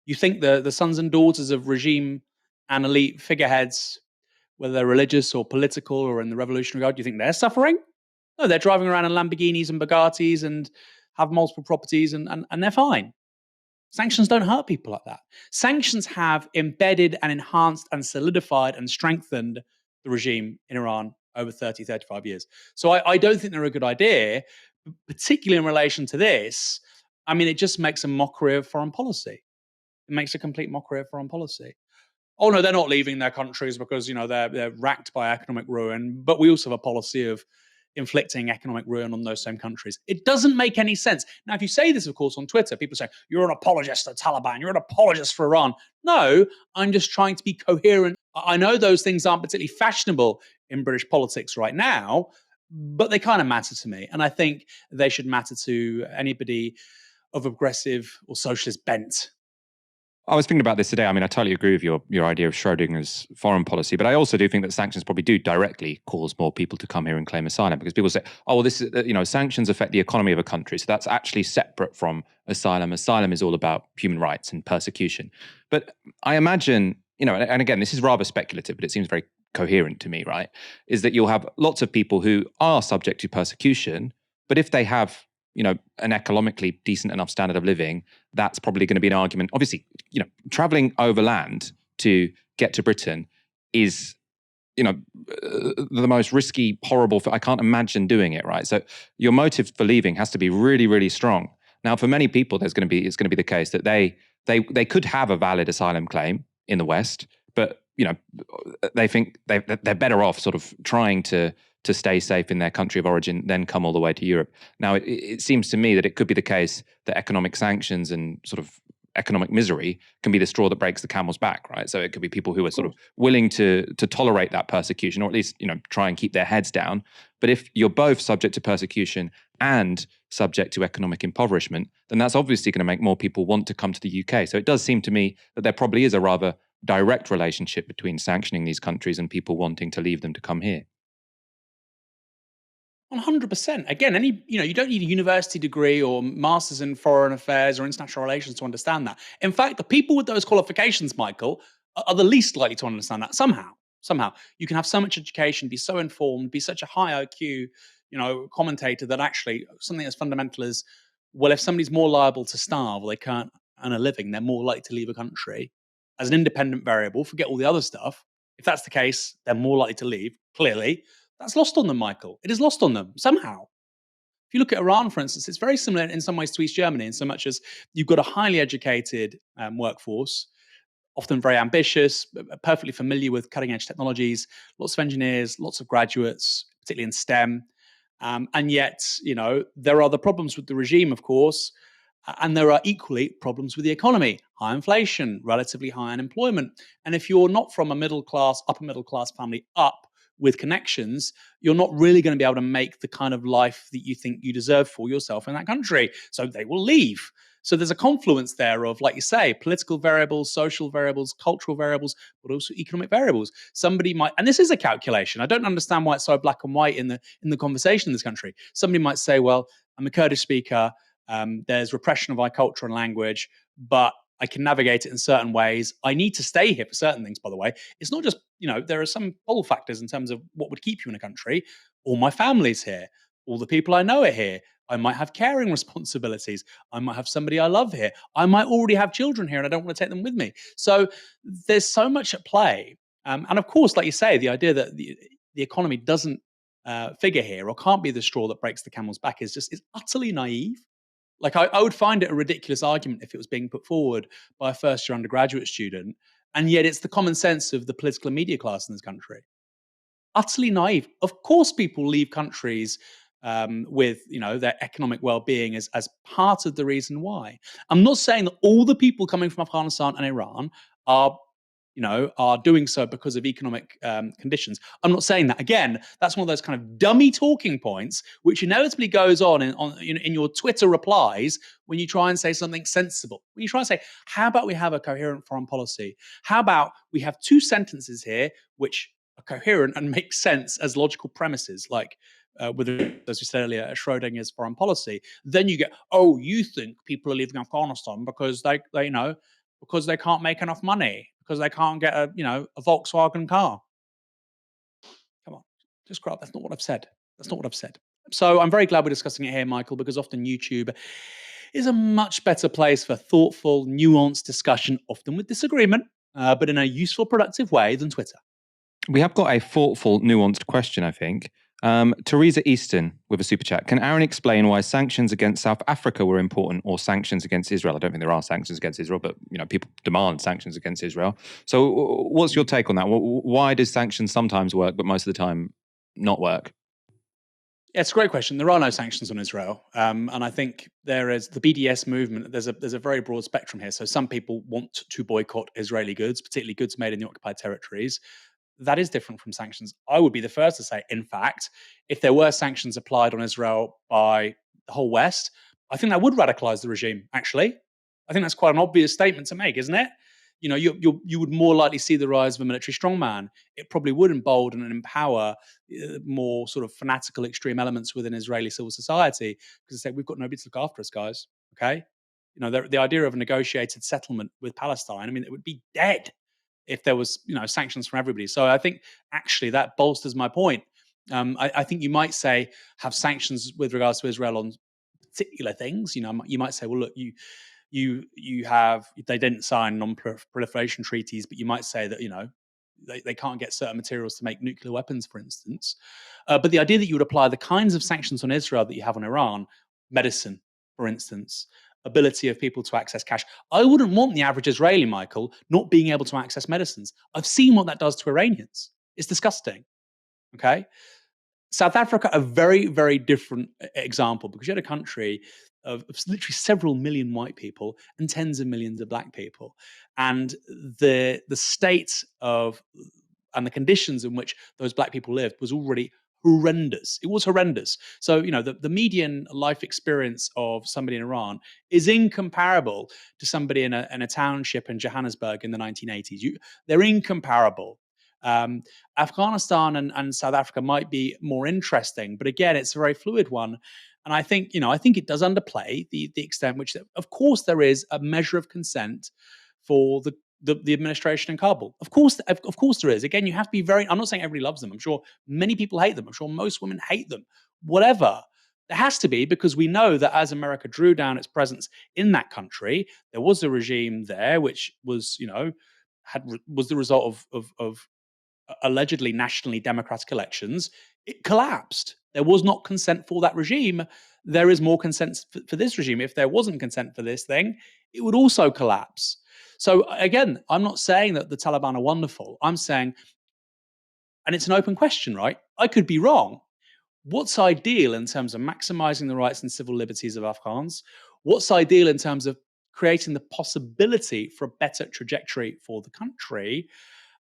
You think the sons and daughters of regime and elite figureheads, whether they're religious or political or in the revolutionary guard, do you think they're suffering? No, they're driving around in Lamborghinis and Bugattis and have multiple properties and they're fine. Sanctions don't hurt people like that. Sanctions have embedded and enhanced and solidified and strengthened the regime in Iran over 30, 35 years. So I don't think they're a good idea, particularly in relation to this. I mean, it just makes a mockery of foreign policy. It makes a complete mockery of foreign policy. Oh no, they're not leaving their countries because they're racked by economic ruin. But we also have a policy of inflicting economic ruin on those same countries. It doesn't make any sense. Now, if you say this, of course, on Twitter, people say you're an apologist for the Taliban, you're an apologist for Iran. No, I'm just trying to be coherent. I know those things aren't particularly fashionable in British politics right now, but they kind of matter to me, and I think they should matter to anybody of aggressive or socialist bent. I was thinking about this today. I mean, I totally agree with your idea of Schrodinger's foreign policy, but I also do think that sanctions probably do directly cause more people to come here and claim asylum, because people say, oh, well, this is, sanctions affect the economy of a country. So that's actually separate from asylum. Asylum is all about human rights and persecution. But I imagine, and again, this is rather speculative, but it seems very coherent to me, right? Is that you'll have lots of people who are subject to persecution, but if they have an economically decent enough standard of living, that's probably going to be an argument. Obviously, traveling overland to get to Britain is, the most risky, horrible. I can't imagine doing it, right? So your motive for leaving has to be really, really strong. Now, for many people, it's going to be the case that they could have a valid asylum claim in the West, but they think they're better off sort of trying to stay safe in their country of origin, then come all the way to Europe. Now, it seems to me that it could be the case that economic sanctions and sort of economic misery can be the straw that breaks the camel's back, right? So it could be people who are sort of willing to tolerate that persecution, or at least, try and keep their heads down. But if you're both subject to persecution and subject to economic impoverishment, then that's obviously going to make more people want to come to the UK. So it does seem to me that there probably is a rather direct relationship between sanctioning these countries and people wanting to leave them to come here. 100%. Again, you don't need a university degree or masters in foreign affairs or international relations to understand that. In fact, the people with those qualifications, Michael, are the least likely to understand that somehow. You can have so much education, be so informed, be such a high IQ, commentator, that actually something as fundamental as, well, if somebody's more liable to starve or they can't earn a living, they're more likely to leave a country as an independent variable. Forget all the other stuff. If that's the case, they're more likely to leave, clearly. That's lost on them, Michael. It is lost on them somehow. If you look at Iran, for instance, it's very similar in some ways to East Germany, in so much as you've got a highly educated workforce, often very ambitious, perfectly familiar with cutting edge technologies, lots of engineers, lots of graduates, particularly in STEM. And yet, there are the problems with the regime, of course, and there are equally problems with the economy: high inflation, relatively high unemployment. And if you're not from a middle class, upper middle class family up, with connections, you're not really going to be able to make the kind of life that you think you deserve for yourself in that country. So they will leave. So there's a confluence there of, like you say, political variables, social variables, cultural variables, but also economic variables. Somebody might, and this is a calculation. I don't understand why it's so black and white in the conversation in this country. Somebody might say, well, I'm a Kurdish speaker. There's repression of my culture and language, but I can navigate it in certain ways. I need to stay here for certain things, by the way. It's not just, there are some pull factors in terms of what would keep you in a country. All my family's here. All the people I know are here. I might have caring responsibilities. I might have somebody I love here. I might already have children here and I don't want to take them with me. So there's so much at play. And of course, like you say, the idea that the economy doesn't figure here or can't be the straw that breaks the camel's back is utterly naive. Like I would find it a ridiculous argument if it was being put forward by a first-year undergraduate student, and yet it's the common sense of the political and media class in this country. Utterly naive. Of course, people leave countries with their economic well-being as part of the reason why. I'm not saying that all the people coming from Afghanistan and Iran are doing so because of economic conditions. I'm not saying that. Again, that's one of those kind of dummy talking points which inevitably goes on in your Twitter replies when you try and say something sensible. When you try and say, how about we have a coherent foreign policy? How about we have two sentences here which are coherent and make sense as logical premises, like with, as we said earlier, Schrodinger's foreign policy. Then you get, oh, you think people are leaving Afghanistan because they because they can't make enough money, because they can't get a Volkswagen car. Come on, just grow up. That's not what I've said. That's not what I've said. So I'm very glad we're discussing it here, Michael, because often YouTube is a much better place for thoughtful, nuanced discussion, often with disagreement, but in a useful, productive way than Twitter. We have got a thoughtful, nuanced question, I think. Teresa Easton with a super chat. Can Aaron explain why sanctions against South Africa were important, or sanctions against Israel? I don't think there are sanctions against Israel, but people demand sanctions against Israel. So what's your take on that? Why do sanctions sometimes work, but most of the time not work? Yeah, it's a great question. There are no sanctions on Israel, and I think there is the BDS movement. There's a very broad spectrum here. So some people want to boycott Israeli goods, particularly goods made in the occupied territories. That is different from sanctions. I would be the first to say, in fact, if there were sanctions applied on Israel by the whole West, I think that would radicalize the regime, actually. I think that's quite an obvious statement to make, isn't it? You would more likely see the rise of a military strongman. It probably would embolden and empower more sort of fanatical extreme elements within Israeli civil society, because they say, we've got nobody to look after us, guys, okay? The idea of a negotiated settlement with Palestine, I mean, it would be dead if there was, sanctions from everybody. So I think actually that bolsters my point. I think you might say have sanctions with regards to Israel on particular things. You might say, well, look, they didn't sign non-proliferation treaties, but you might say that they can't get certain materials to make nuclear weapons, for instance. But the idea that you would apply the kinds of sanctions on Israel that you have on Iran, medicine, for instance, ability of people to access cash. I wouldn't want the average Israeli, Michael, not being able to access medicines. I've seen what that does to Iranians. It's disgusting. Okay. South Africa, a very, very different example, because you had a country of literally several million white people and tens of millions of black people. And the state of and the conditions in which those black people lived was already horrendous. It was horrendous. So, the median life experience of somebody in Iran is incomparable to somebody in a township in Johannesburg in the 1980s. They're incomparable. Afghanistan and South Africa might be more interesting, but again, it's a very fluid one. And I think it does underplay the extent which, of course, there is a measure of consent for the administration in Kabul. Of course there is. Again, you have to be I'm not saying everybody loves them. I'm sure many people hate them. I'm sure most women hate them. Whatever. There has to be, because we know that as America drew down its presence in that country, there was a regime there which was, was the result of allegedly nationally democratic elections. It collapsed. There was not consent for that regime. There is more consent for this regime. If there wasn't consent for this thing, it would also collapse. So again, I'm not saying that the Taliban are wonderful. I'm saying, and it's an open question, right? I could be wrong. What's ideal in terms of maximizing the rights and civil liberties of Afghans? What's ideal in terms of creating the possibility for a better trajectory for the country?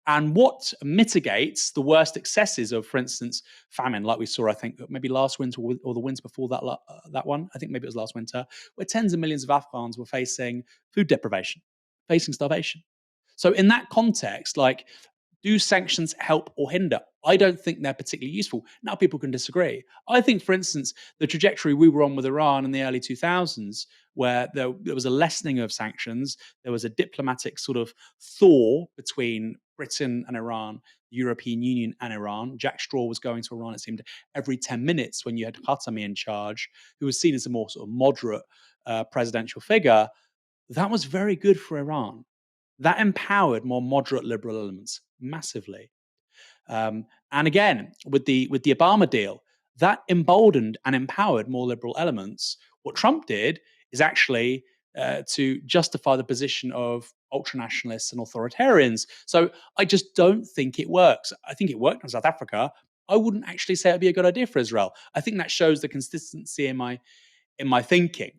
And what mitigates the worst excesses of, for instance, famine, like we saw, I think, maybe last winter or the winter before that one, I think maybe it was last winter, where tens of millions of Afghans were facing food deprivation, facing starvation. So in that context, like, do sanctions help or hinder? I don't think they're particularly useful. Now, people can disagree. I think, for instance, the trajectory we were on with Iran in the early 2000s, where there was a lessening of sanctions, there was a diplomatic sort of thaw between Britain and Iran, the European Union and Iran. Jack Straw was going to Iran, it seemed, every 10 minutes when you had Khatami in charge, who was seen as a more sort of moderate presidential figure. That was very good for Iran. That empowered more moderate liberal elements massively. And again, with the Obama deal, that emboldened and empowered more liberal elements. What Trump did is actually to justify the position of ultranationalists and authoritarians. So I just don't think it works. I think it worked in South Africa. I wouldn't actually say it'd be a good idea for Israel. I think that shows the consistency in my thinking.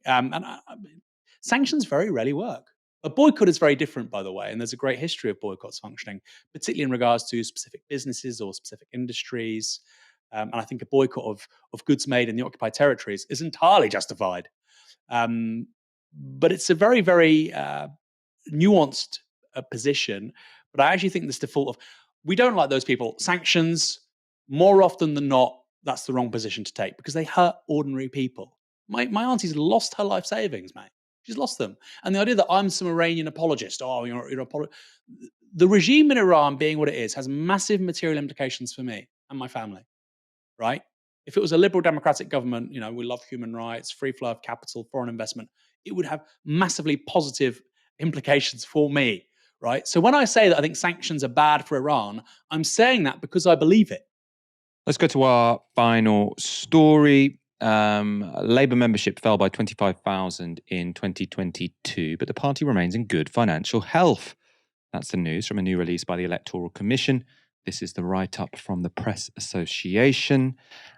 Sanctions very rarely work. A boycott is very different, by the way, and there's a great history of boycotts functioning, particularly in regards to specific businesses or specific industries. And I think a boycott of goods made in the occupied territories is entirely justified. But it's a very, very nuanced position. But I actually think this default of, we don't like those people. Sanctions, more often than not, that's the wrong position to take because they hurt ordinary people. My auntie's lost her life savings, mate. She's lost them. And the idea that I'm some Iranian apologist, you're the regime in Iran being what it is has massive material implications for me and my family, right? If it was a liberal democratic government, we love human rights, free flow of capital, foreign investment, it would have massively positive implications for me, right? So when I say that I think sanctions are bad for Iran, I'm saying that because I believe it. Let's go to our final story. Labour membership fell by 25,000 in 2022, but the party remains in good financial health. That's the news from a new release by the Electoral Commission. This is the write-up from the Press Association.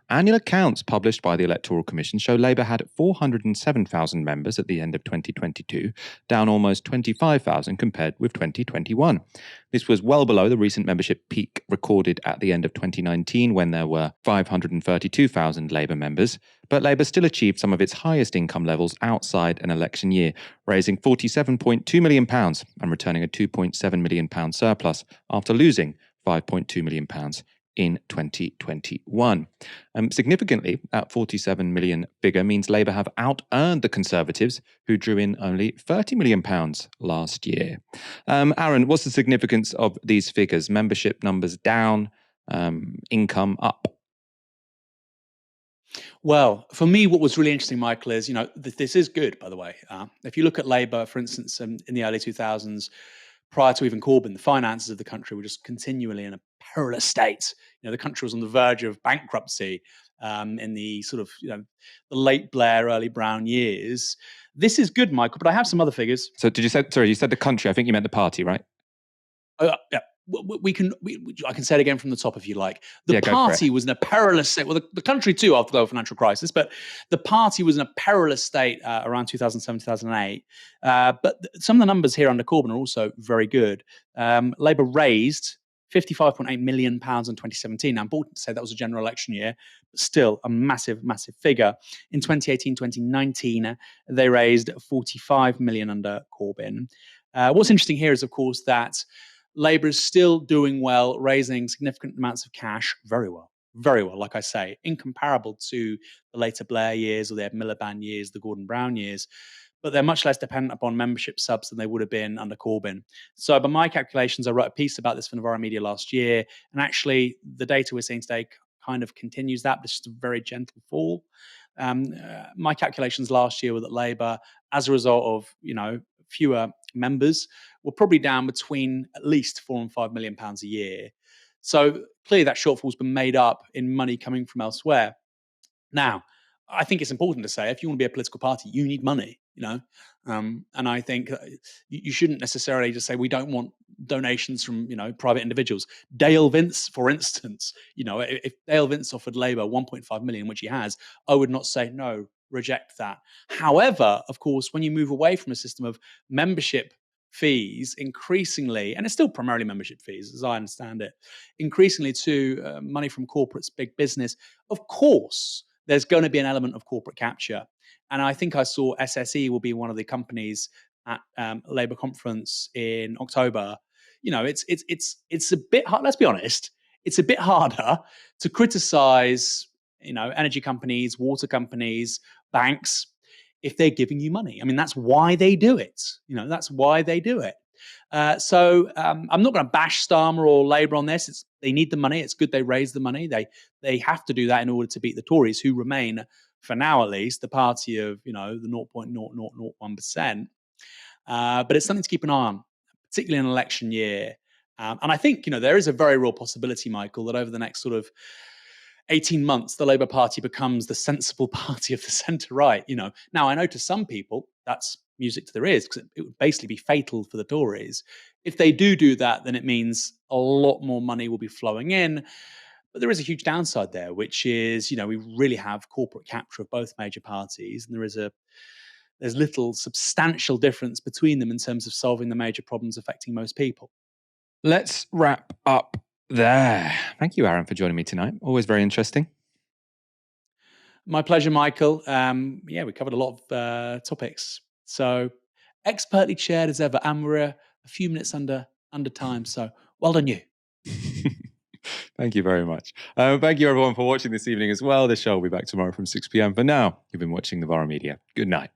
Annual accounts published by the Electoral Commission show Labour had 407,000 members at the end of 2022, down almost 25,000 compared with 2021. This was well below the recent membership peak recorded at the end of 2019 when there were 532,000 Labour members, but Labour still achieved some of its highest income levels outside an election year, raising £47.2 million and returning a £2.7 million surplus after losing £5.2 million in 2021. Significantly, that 47 million figure means Labour have out-earned the Conservatives, who drew in only £30 million last year. Aaron, what's the significance of these figures? Membership numbers down, income up? Well, for me, what was really interesting, Michael, is, this is good, by the way. If you look at Labour, for instance, in the early 2000s, prior to even Corbyn, the finances of the country were just continually in a perilous state. The country was on the verge of bankruptcy in the sort of, the late Blair, early Brown years. This is good, Michael, but I have some other figures. So you said the country. I think you meant the party, right? Yeah. I can say it again from the top if you like. The party was in a perilous state. Well, the country too after the financial crisis, but the party was in a perilous state around 2007, 2008. But some of the numbers here under Corbyn are also very good. Labour raised £55.8 million in 2017. Now, important to say that was a general election year, but still a massive, massive figure. In 2018, 2019, they raised £45 million under Corbyn. What's interesting here is, of course, that Labour is still doing well, raising significant amounts of cash very well, like I say, incomparable to the later Blair years or the Ed Miliband years, the Gordon Brown years, but they're much less dependent upon membership subs than they would have been under Corbyn. So by my calculations, I wrote a piece about this for Novara Media last year, and actually the data we're seeing today kind of continues that, but it's just a very gentle fall. My calculations last year were that Labour, as a result of, fewer members, were probably down between at least £4 and £5 million a year. So clearly that shortfall's been made up in money coming from elsewhere. Now, I think it's important to say, if you want to be a political party, you need money, and I think you shouldn't necessarily just say we don't want donations from, private individuals. Dale Vince, for instance, if Dale Vince offered Labour 1.5 million, which he has, I would not say no, reject that. However, of course, when you move away from a system of membership fees increasingly, and it's still primarily membership fees, as I understand it, increasingly to money from corporates, big business. Of course, there's going to be an element of corporate capture. And I think I saw SSE will be one of the companies at Labour conference in October. It's a bit hard. Let's be honest. It's a bit harder to criticize, energy companies, water companies, banks, if they're giving you money. I mean, that's why they do it. That's why they do it. So I'm not going to bash Starmer or Labour on this. They need the money. It's good they raise the money. They have to do that in order to beat the Tories, who remain, for now at least, the party of the 0.0001%. But it's something to keep an eye on, particularly in an election year. And I think there is a very real possibility, Michael, that over the next sort of 18 months, the Labour Party becomes the sensible party of the centre-right. Now I know to some people that's music to their ears, because it would basically be fatal for the Tories. If they do that, then it means a lot more money will be flowing in. But there is a huge downside there, which is, we really have corporate capture of both major parties, and there's little substantial difference between them in terms of solving the major problems affecting most people. Let's wrap up there. Thank you, Aaron, for joining me tonight. Always very interesting. My pleasure, Michael. We covered a lot of topics. So expertly chaired as ever, and we're a few minutes under time. So well done you. Thank you very much. Thank you, everyone, for watching this evening as well. The show will be back tomorrow from 6 p.m. For now, you've been watching Novara Media. Good night.